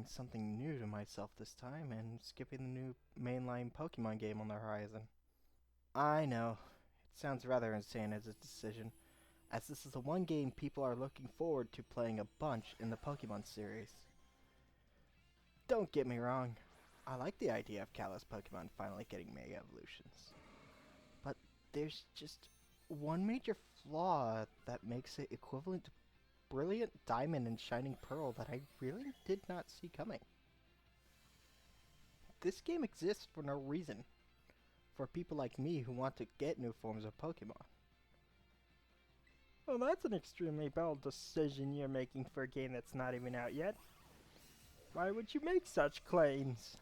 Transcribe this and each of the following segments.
trying something new to myself this time and skipping the new mainline Pokemon game on the horizon. I know, it sounds rather insane as a decision, as this is the one game people are looking forward to playing a bunch in the Pokemon series. Don't get me wrong, I like the idea of Kalos Pokemon finally getting Mega Evolutions. But there's just one major flaw that makes it equivalent to Brilliant Diamond and Shining Pearl that I really did not see coming. This game exists for no reason, for people like me who want to get new forms of Pokemon. Well, that's an extremely bold decision you're making for a game that's not even out yet. Why would you make such claims?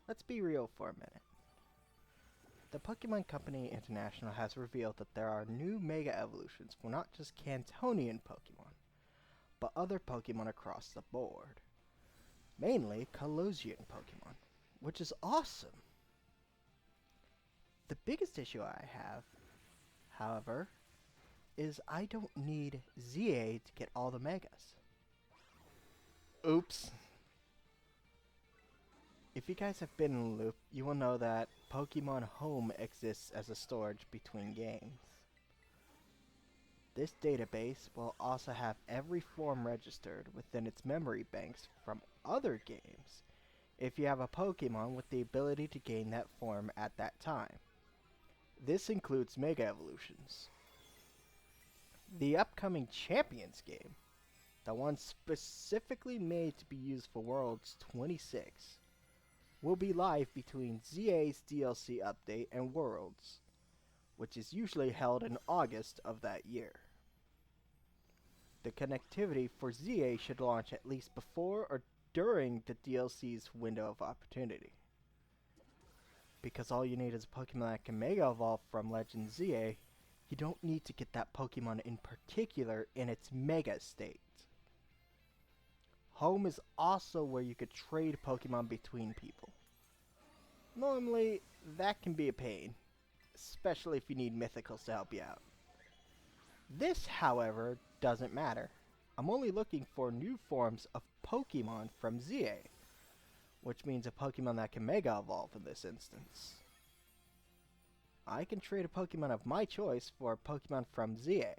Let's be real for a minute. The Pokemon Company International has revealed that there are new Mega Evolutions for not just Cantonian Pokemon, but other Pokemon across the board. Mainly Kalosian Pokemon, which is awesome. The biggest issue I have, however, is I don't need ZA to get all the Megas. Oops. If you guys have been in the loop, you will know that Pokémon HOME exists as a storage between games. This database will also have every form registered within its memory banks from other games if you have a Pokemon with the ability to gain that form at that time. This includes Mega Evolutions. The upcoming Champions game, the one specifically made to be used for Worlds 26, will be live between ZA's DLC update and Worlds, which is usually held in August of that year. The connectivity for ZA should launch at least before or during the DLC's window of opportunity. Because all you need is a Pokemon that can Mega Evolve from Legend ZA, you don't need to get that Pokemon in particular in its Mega state. Home is also where you could trade Pokemon between people. Normally, that can be a pain, especially if you need Mythicals to help you out. This, however, doesn't matter. I'm only looking for new forms of Pokemon from ZA, which means a Pokemon that can Mega Evolve in this instance. I can trade a Pokemon of my choice for a Pokemon from ZA,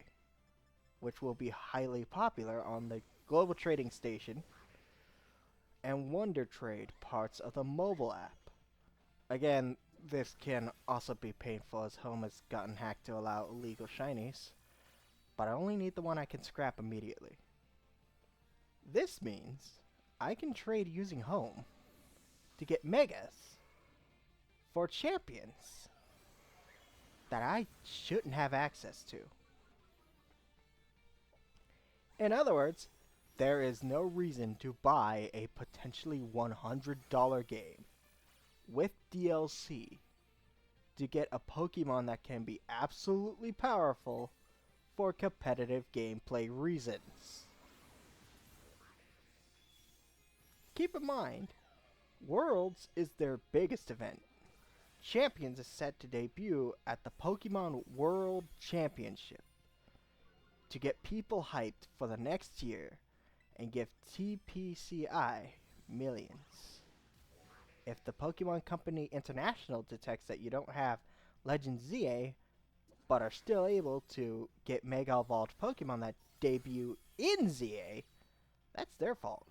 which will be highly popular on the Global Trading Station and Wonder Trade parts of the mobile app. Again, this can also be painful as Home has gotten hacked to allow illegal shinies, but I only need the one I can scrap immediately. This means I can trade using Home to get Megas for champions that I shouldn't have access to. In other words, there is no reason to buy a potentially $100 game with DLC to get a Pokemon that can be absolutely powerful for competitive gameplay reasons. Keep in mind, Worlds is their biggest event. Champions is set to debut at the Pokemon World Championship to get people hyped for the next year and give TPCI millions. If the Pokemon Company International detects that you don't have Legend ZA, but are still able to get Mega Evolved Pokemon that debut in ZA, that's their fault.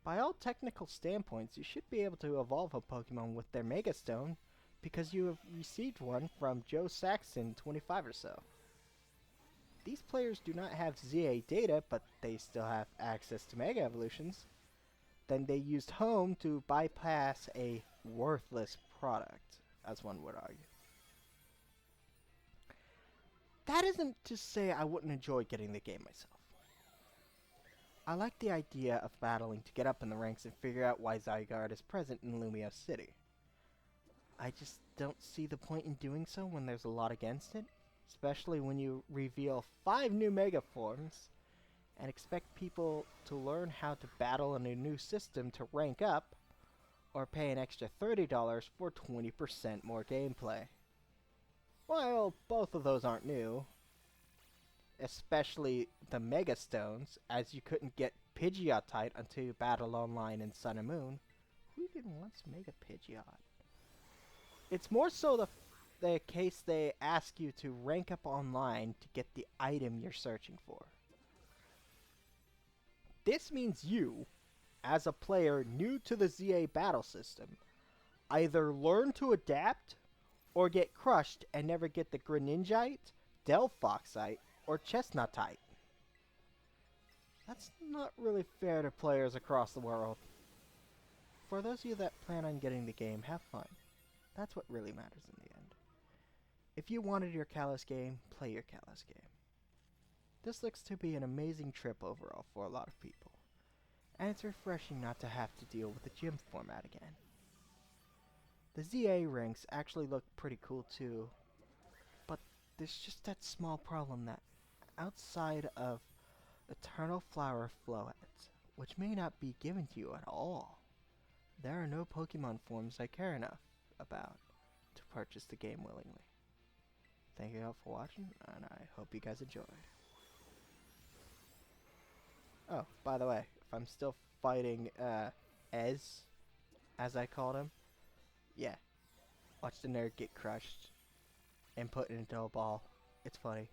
By all technical standpoints, you should be able to evolve a Pokemon with their Mega Stone because you have received one from Joe Saxon 25 or so. These players do not have ZA data, but they still have access to Mega Evolutions. Then they used Home to bypass a worthless product, as one would argue. That isn't to say I wouldn't enjoy getting the game myself. I like the idea of battling to get up in the ranks and figure out why Zygarde is present in Lumia City. I just don't see the point in doing so when there's a lot against it, especially when you reveal 5 new Mega Forms and expect people to learn how to battle in a new system to rank up, or pay an extra $30 for 20% more gameplay. While both of those aren't new, especially the Mega Stones, as you couldn't get Pidgeotite until you battled online in Sun and Moon. Who even wants Mega Pidgeot? It's more so the case they ask you to rank up online to get the item you're searching for. This means you, as a player new to the ZA battle system, either learn to adapt or get crushed and never get the Greninjite, Delphoxite, or Chestnutite. That's not really fair to players across the world. For those of you that plan on getting the game, have fun. That's what really matters in the end. If you wanted your Kalos game, play your Kalos game. This looks to be an amazing trip overall for a lot of people, and it's refreshing not to have to deal with the gym format again. The ZA ranks actually look pretty cool too, but there's just that small problem that outside of Eternal Flower Floettes, which may not be given to you at all, there are no Pokemon forms I care enough about to purchase the game willingly. Thank you all for watching, and I hope you guys enjoyed. Oh, by the way, if I'm still fighting Ez, as I called him, yeah, watch the nerd get crushed and put into a ball. It's funny.